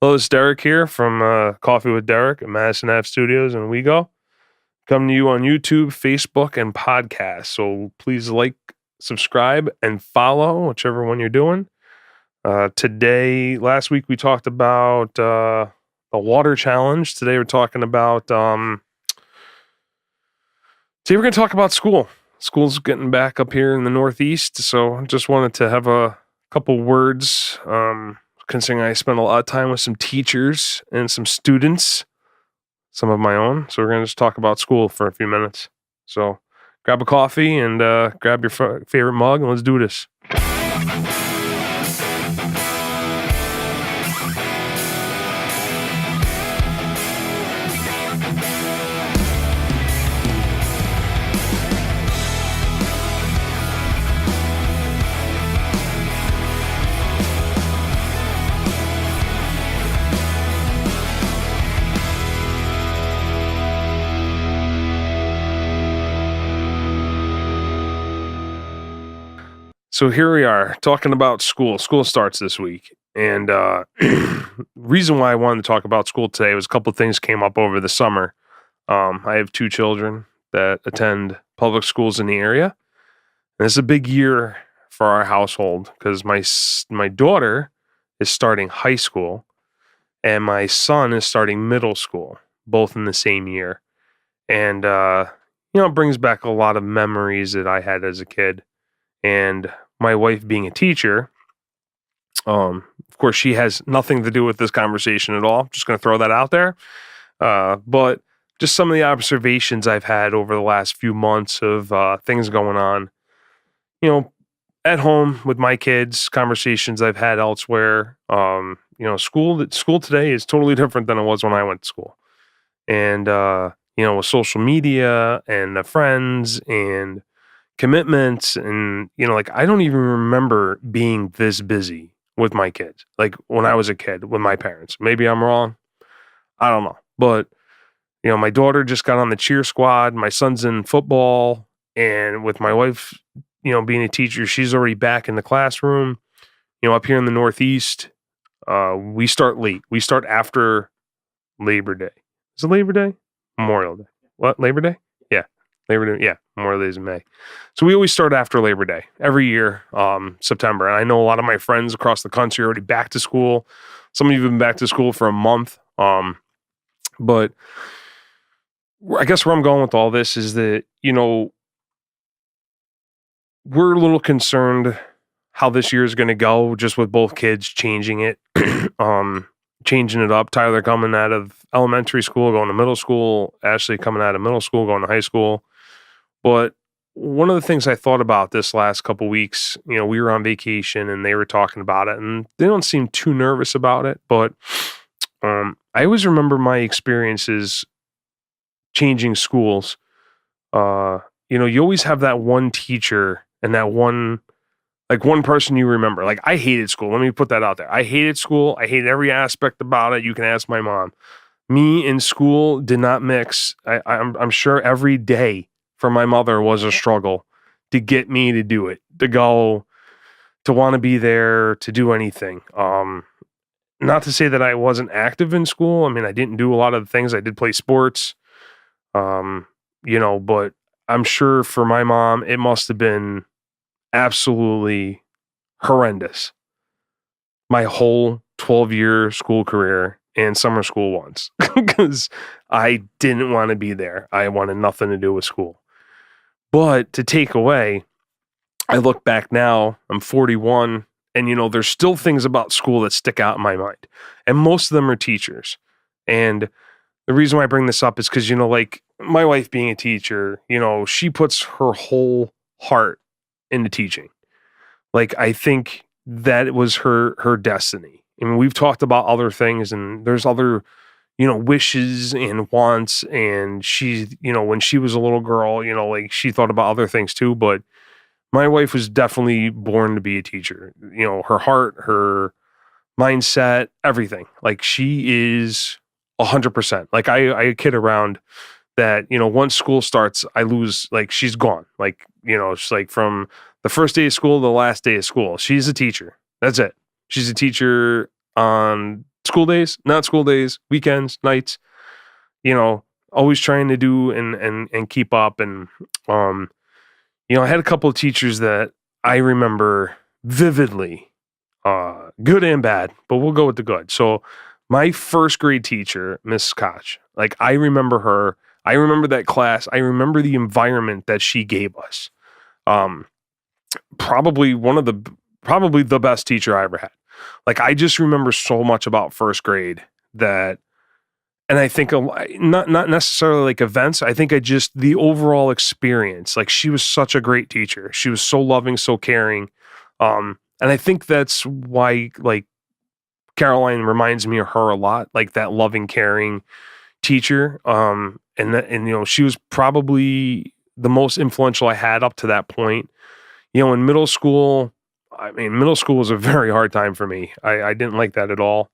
Hello, it's Derek here from Coffee with Derek at Madison Ave Studios in WeGo. Coming to you on YouTube, Facebook, and podcast. So please like, subscribe, and follow, whichever one you're doing. Last week we talked about the water challenge. Today we're talking about, today we're going to talk about school. School's getting back up here in the Northeast, so I just wanted to have a couple words, considering I spent a lot of time with some teachers and some students, some of my own. So we're going to just talk about school for a few minutes. So grab a coffee and grab your favorite mug and let's do this. So here we are talking about school. School starts this week. And reason why I wanted to talk about school today was a couple of things came up over the summer. I have two children that attend public schools in the area. And it's a big year for our household because my daughter is starting high school and my son is starting middle school, both in the same year. And, it brings back a lot of memories that I had as a kid. And my wife being a teacher, of course, she has nothing to do with this conversation at all. Just going to throw that out there. But just some of the observations I've had over the last few months of things going on, at home with my kids, conversations I've had elsewhere. School today is totally different than it was when I went to school. And, with social media and the friends and commitments and I don't even remember being this busy with my kids like when I was a kid with my parents. Maybe I'm wrong, I don't know, but my daughter just got on the cheer squad, my son's in football, and with my wife being a teacher, she's already back in the classroom. Up here in the Northeast, we start late. We start after Labor Day. Is it Labor Day? Memorial Day. What, Labor Day? Labor Day, Memorial Day is in May. So we always start after Labor Day every year, September. And I know a lot of my friends across the country are already back to school. Some of you have been back to school for a month. But I guess where I'm going with all this is that, we're a little concerned how this year is going to go just with both kids changing it, changing it up. Tyler coming out of elementary school, going to middle school. Ashley coming out of middle school, going to high school. But one of the things I thought about this last couple weeks, we were on vacation and they were talking about it and they don't seem too nervous about it. But I always remember my experiences changing schools. You always have that one teacher and that one person you remember. Like, I hated school. Let me put that out there. I hated school. I hated every aspect about it. You can ask my mom. Me in school did not mix. I'm sure every day for my mother was a struggle to get me to do it, to go, to want to be there, to do anything. Not to say that I wasn't active in school. I mean, I didn't do a lot of the things. I did play sports, but I'm sure for my mom, it must have been absolutely horrendous. My whole 12-year school career and summer school once, because I didn't want to be there. I wanted nothing to do with school. But to take away, I look back now, I'm 41, and there's still things about school that stick out in my mind. And most of them are teachers. And the reason why I bring this up is because, my wife being a teacher, she puts her whole heart into teaching. Like, I think that was her destiny. I mean, we've talked about other things and there's other, wishes and wants. And she, when she was a little girl, she thought about other things too. But my wife was definitely born to be a teacher. Her heart, her mindset, everything. Like, she is 100%. Like, I kid around that, once school starts, I lose, she's gone. It's like from the first day of school to the last day of school. She's a teacher. That's it. She's a teacher on school days, not school days, weekends, nights, you know, always trying to do and keep up. And, I had a couple of teachers that I remember vividly, good and bad, but we'll go with the good. So my first grade teacher, Miss Koch, like I remember her. I remember that class. I remember the environment that she gave us. Probably the best teacher I ever had. Like I just remember so much about first grade that, and I think not necessarily like events. I think the overall experience. Like she was such a great teacher. She was so loving, so caring. And I think that's why like Caroline reminds me of her a lot, like that loving, caring teacher. And she was probably the most influential I had up to that point. In middle school, middle school was a very hard time for me. I didn't like that at all.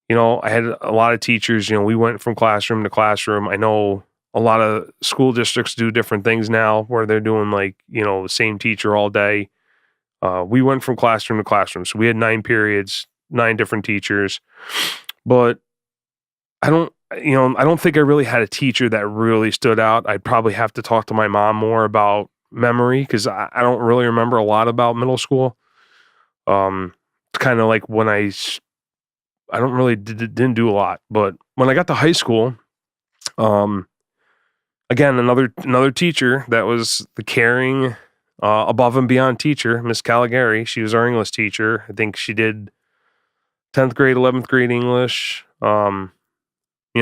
I had a lot of teachers, we went from classroom to classroom. I know a lot of school districts do different things now where they're doing like, the same teacher all day. We went from classroom to classroom. So we had 9 periods, 9 different teachers, but I don't think I really had a teacher that really stood out. I'd probably have to talk to my mom more about memory because I don't really remember a lot about middle school. It's kind of like when I don't really didn't do a lot, but when I got to high school, again, another teacher that was the caring, above and beyond teacher, Miss Caligari. She was our English teacher. I think she did 10th grade, 11th grade English.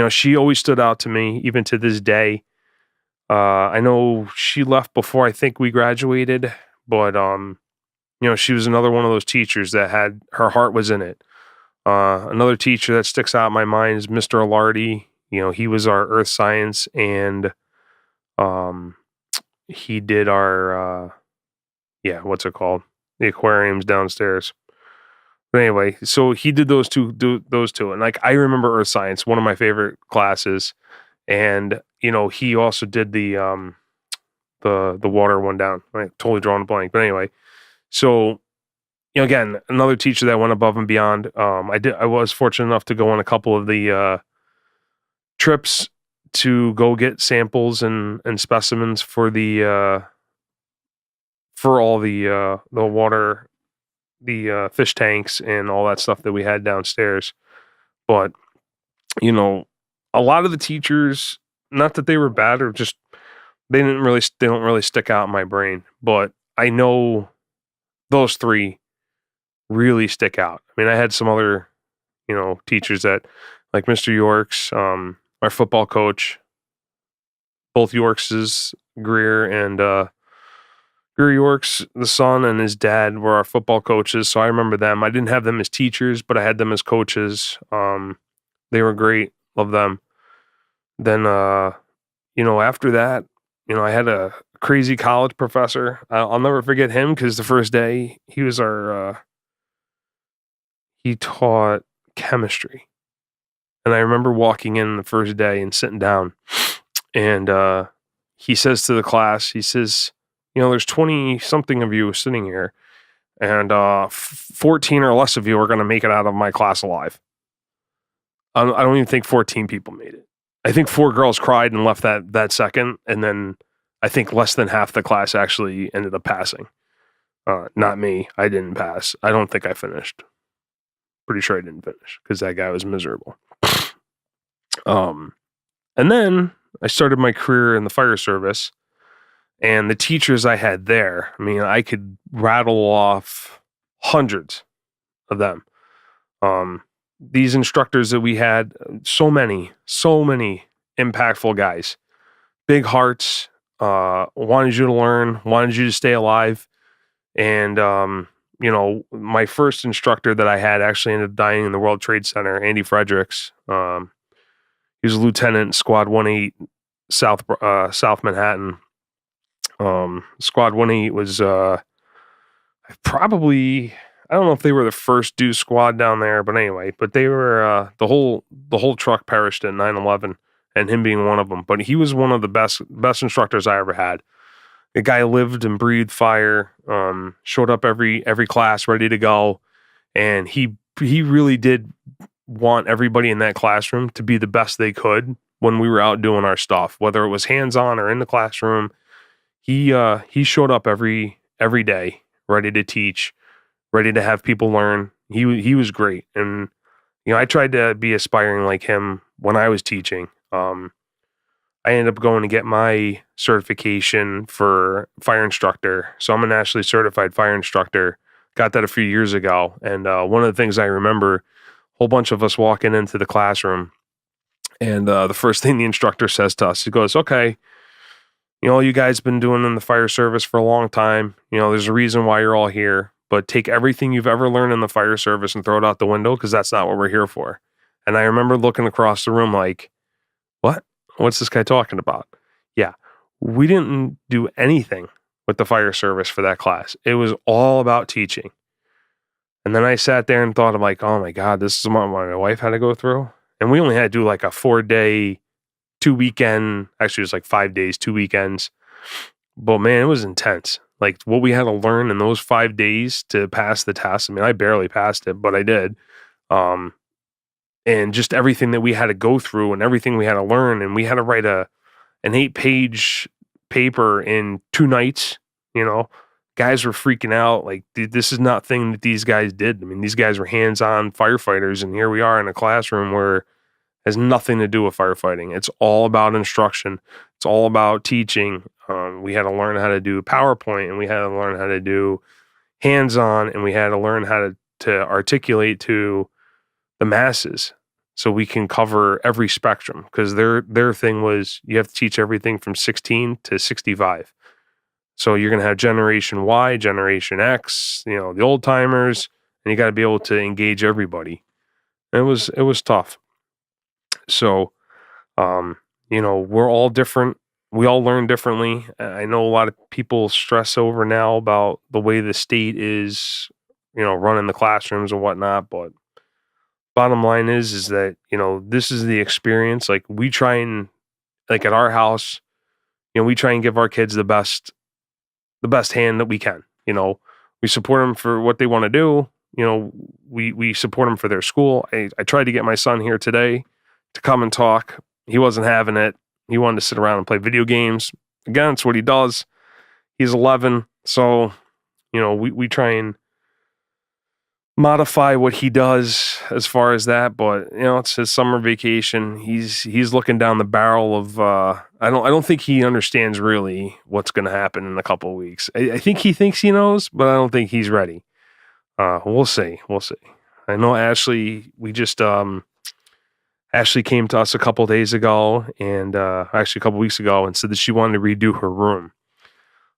She always stood out to me, even to this day. I know she left before I think we graduated, but she was another one of those teachers that had her heart was in it. Another teacher that sticks out in my mind is Mr. Alardi. He was our earth science, and he did our what's it called? The aquariums downstairs. But anyway, so he did those two, and like I remember earth science, one of my favorite classes, and he also did the water one down. I'm totally drawing a blank, but anyway, so again, another teacher that went above and beyond. I was fortunate enough to go on a couple of the trips to go get samples and specimens for all the water, the fish tanks and all that stuff that we had downstairs. But a lot of the teachers, not that they were bad or just they don't really stick out in my brain, but I know those 3 really stick out. I had some other, teachers that like Mr. Yorks, our football coach, both Yorkses, Greer and Greer Yorks, the son, and his dad were our football coaches. So I remember them. I didn't have them as teachers, but I had them as coaches. They were great. Love them. Then, after that, I had a crazy college professor. I'll never forget him because the first day he was he taught chemistry. And I remember walking in the first day and sitting down, and he says to the class, he says, there's 20 something of you sitting here, and 14 or less of you are going to make it out of my class alive. I don't even think 14 people made it. I think 4 girls cried and left that second, and then I think less than half the class actually ended up passing. Not me. I didn't pass. I don't think I finished. Pretty sure I didn't finish because that guy was miserable. And then I started my career in the fire service, and the teachers I had there, I could rattle off hundreds of them. These instructors that we had, so many impactful guys, big hearts, wanted you to learn, wanted you to stay alive. And, my first instructor that I had actually ended up dying in the World Trade Center, Andy Fredericks. He was a lieutenant, Squad 1-8, South Manhattan. Squad 1-8 was probably, I don't know if they were the first due squad down there, but anyway, they were the whole truck perished in 9/11, and him being one of them. But he was one of the best instructors I ever had. The guy lived and breathed fire. Showed up every class ready to go, and he really did want everybody in that classroom to be the best they could when we were out doing our stuff, whether it was hands-on or in the classroom. He showed up every day, ready to teach, ready to have people learn. He was great, and I tried to be aspiring like him when I was teaching. I ended up going to get my certification for fire instructor, so I'm a nationally certified fire instructor. Got that a few years ago, and one of the things I remember, a whole bunch of us walking into the classroom, and the first thing the instructor says to us, he goes, "Okay, you guys been doing in the fire service for a long time. There's a reason why you're all here, but take everything you've ever learned in the fire service and throw it out the window, because that's not what we're here for." And I remember looking across the room like, what? What's this guy talking about? Yeah, we didn't do anything with the fire service for that class. It was all about teaching. And then I sat there and thought, I'm like, oh my God, this is what my wife had to go through. And we only had to do like a 4-day, 2-weekend, actually it was like 5 days, 2 weekends. But man, it was intense. Like what we had to learn in those 5 days to pass the test. I mean, I barely passed it, but I did. And just everything that we had to go through and everything we had to learn. And we had to write an 8-page paper in 2 nights. Guys were freaking out. Like, this is not thing that these guys did. I mean, these guys were hands-on firefighters, and here we are in a classroom where it has nothing to do with firefighting. It's all about instruction. It's all about teaching. We had to learn how to do PowerPoint, and we had to learn how to do hands-on, and we had to learn how to articulate to the masses so we can cover every spectrum, because their thing was you have to teach everything from 16 to 65. So you're going to have Generation Y, Generation X, the old timers, and you got to be able to engage everybody. And it was tough. So, we're all different. We all learn differently. I know a lot of people stress over now about the way the state is, running the classrooms and whatnot. But bottom line is that, this is the experience. Like we try and, like at our house, we try and give our kids the best hand that we can. We support them for what they want to do. We support them for their school. I tried to get my son here today to come and talk. He wasn't having it. He wanted to sit around and play video games. Again, it's what he does. He's 11. So, we try and modify what he does as far as that, but it's his summer vacation. He's looking down the barrel of I don't think he understands really what's going to happen in a couple of weeks. I think he thinks he knows, but I don't think he's ready. We'll see. I know Ashley, we just Ashley came to us a couple days ago, and actually a couple weeks ago, and said that she wanted to redo her room.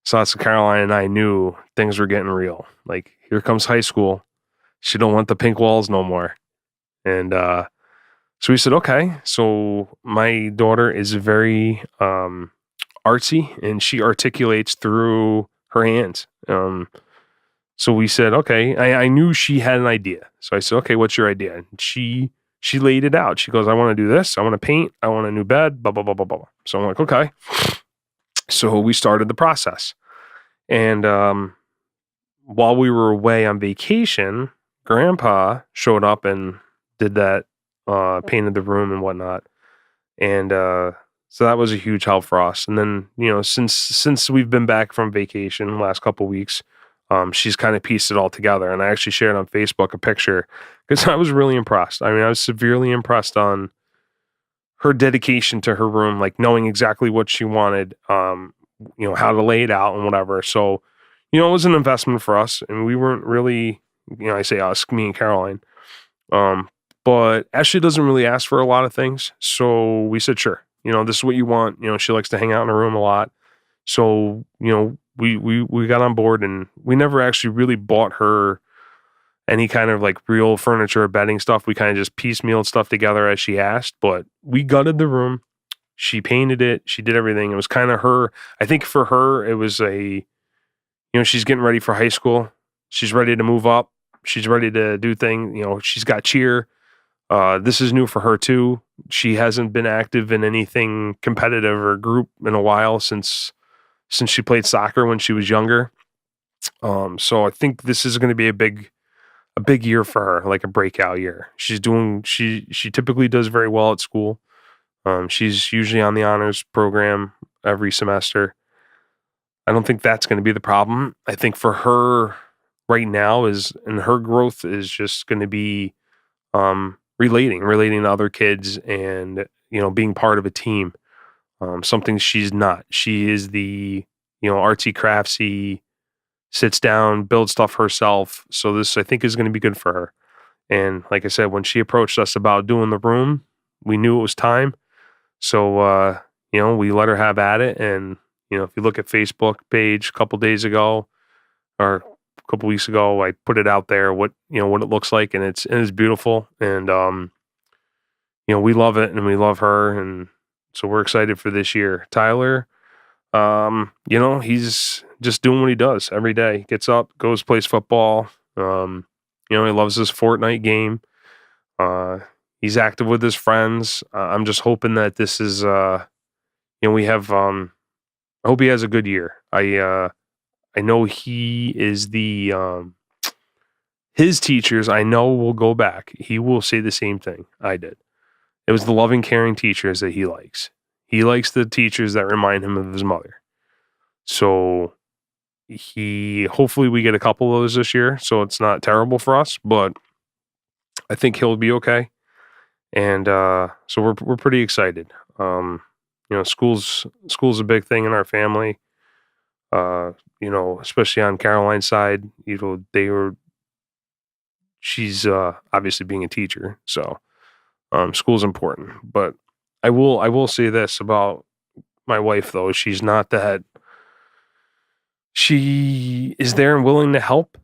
So that's when Caroline and I knew things were getting real. Like, here comes high school. She don't want the pink walls no more. And so we said, okay. So my daughter is very artsy, and she articulates through her hands. So we said, okay. I knew she had an idea. So I said, okay, what's your idea? And she laid it out. She goes, I want to do this. I want to paint. I want a new bed, blah, blah, blah, blah, blah. So I'm like, okay. So we started the process. And while we were away on vacation, Grandpa showed up and did that, painted the room and whatnot. And so that was a huge help for us. And then, since we've been back from vacation the last couple of weeks, she's kind of pieced it all together. And I actually shared on Facebook a picture because I was really impressed. I mean, I was severely impressed on her dedication to her room, like knowing exactly what she wanted, how to lay it out and whatever. So, it was an investment for us, and we weren't really, I say us, me and Caroline. But Ashley doesn't really ask for a lot of things. So we said, sure, this is what you want. She likes to hang out in her room a lot. So, we got on board, and we never actually really bought her any kind of like real furniture or bedding stuff. We kind of just piecemealed stuff together as she asked, but we gutted the room. She painted it. She did everything. It was kind of her. I think for her, it was she's getting ready for high school. She's ready to move up. She's ready to do things. She's got cheer. This is new for her too. She hasn't been active in anything competitive or group in a while since she played soccer when she was younger. So I think this is going to be a big a big year for her, like a breakout year. She typically does very well at school. She's usually on the honors program every semester. I don't think that's going to be the problem. I think for her right now and her growth is just going to be relating to other kids and being part of a team. Something she's not. She is the artsy craftsy, sits down, builds stuff herself. So this I think is going to be good for her. And like I said, when she approached us about doing the room, we knew it was time. So we let her have at it. And if you look at Facebook page a couple days ago or a couple weeks ago, I put it out there what it looks like, and it's beautiful. And we love it and we love her, and so we're excited for this year. Tyler, he's just doing what he does every day. Gets up, goes, plays football. He loves his Fortnite game. He's active with his friends. I'm just hoping that this is, we have, I hope he has a good year. I know he is his teachers, I know will go back. He will say the same thing I did. It was the loving, caring teachers that he likes. He likes the teachers that remind him of his mother. So hopefully we get a couple of those this year, so it's not terrible for us, but I think he'll be okay. And so we're pretty excited. School's a big thing in our family. Especially on Caroline's side, she's obviously being a teacher, so school's important. But I will say this about my wife though: she's not that. She is there and willing to help,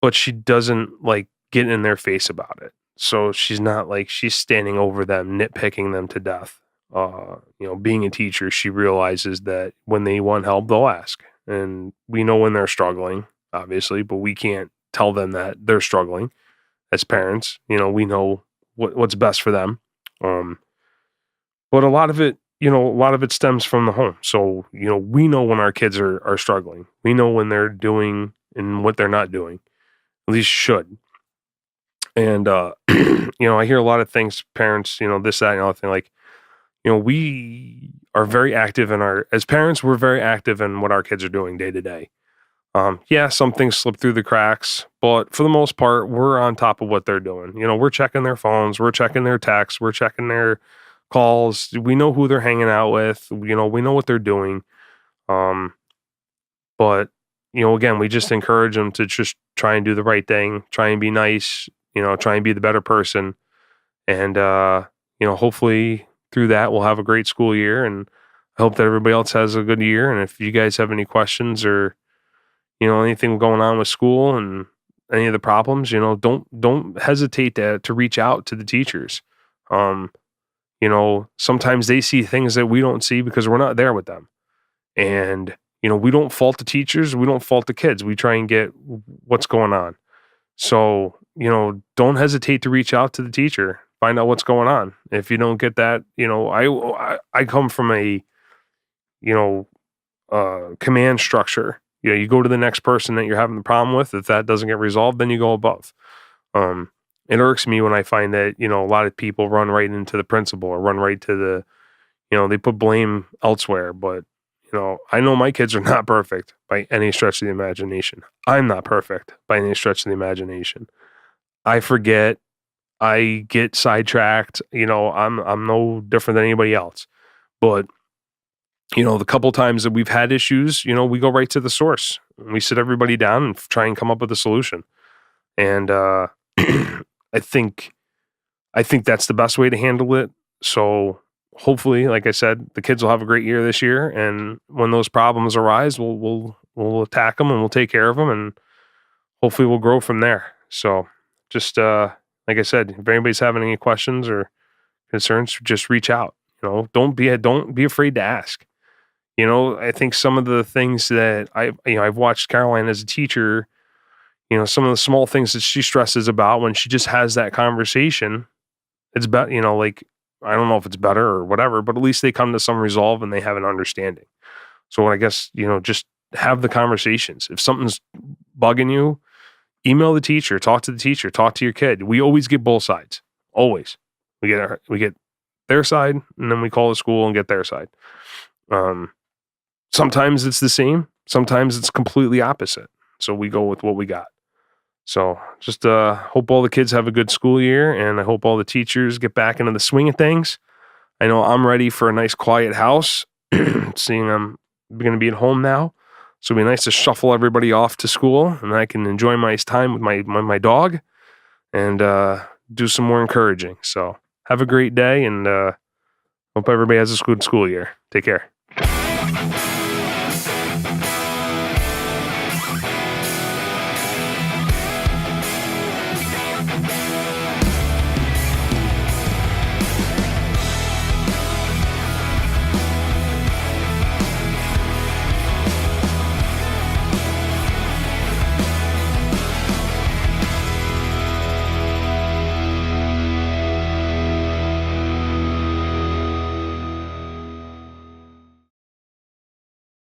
but she doesn't like get in their face about it. So she's not like she's standing over them, nitpicking them to death. Being a teacher, she realizes that when they want help, they'll ask. And we know when they're struggling, obviously, but we can't tell them that they're struggling as parents. We know what's best for them. But a lot of it stems from the home. So, we know when our kids are struggling. We know when they're doing and what they're not doing. At least should. And, I hear a lot of things, parents, this, that, and other thing. Like, we are very active as parents, we're very active in what our kids are doing day to day. Some things slip through the cracks, but for the most part, we're on top of what they're doing. We're checking their phones, we're checking their texts, we're checking their calls. We know who they're hanging out with. We know what they're doing. But again, we just encourage them to just try and do the right thing, try and be nice, try and be the better person. And, hopefully through that, we'll have a great school year, and I hope that everybody else has a good year. And if you guys have any questions or, anything going on with school and any of the problems, don't hesitate to reach out to the teachers. Sometimes they see things that we don't see because we're not there with them. And, we don't fault the teachers. We don't fault the kids. We try and get what's going on. So, don't hesitate to reach out to the teacher, find out what's going on. If you don't get that, I come from a, command structure. You go to the next person that you're having the problem with. If that doesn't get resolved, then you go above. It irks me when I find that, a lot of people run right into the principal or run right to the, they put blame elsewhere. But, I know my kids are not perfect by any stretch of the imagination. I'm not perfect by any stretch of the imagination. I forget. I get sidetracked. I'm no different than anybody else. But, the couple times that we've had issues, we go right to the source. We sit everybody down and try and come up with a solution. And I think that's the best way to handle it. So hopefully, like I said, the kids will have a great year this year. And when those problems arise, we'll attack them and we'll take care of them, and hopefully we'll grow from there. So just like I said, if anybody's having any questions or concerns, just reach out. Don't be afraid to ask. I think some of the things that I've watched Caroline as a teacher, some of the small things that she stresses about when she just has that conversation, it's better, I don't know if it's better or whatever, but at least they come to some resolve and they have an understanding. So I guess, just have the conversations. If something's bugging you, email the teacher, talk to the teacher, talk to your kid. We always get both sides. Always. We get their side, and then we call the school and get their side. Sometimes it's the same. Sometimes it's completely opposite. So we go with what we got. So just hope all the kids have a good school year, and I hope all the teachers get back into the swing of things. I know I'm ready for a nice quiet house, seeing I'm going to be at home now. So it'll be nice to shuffle everybody off to school, and I can enjoy my time with my dog and do some more encouraging. So have a great day, and hope everybody has a good school year. Take care.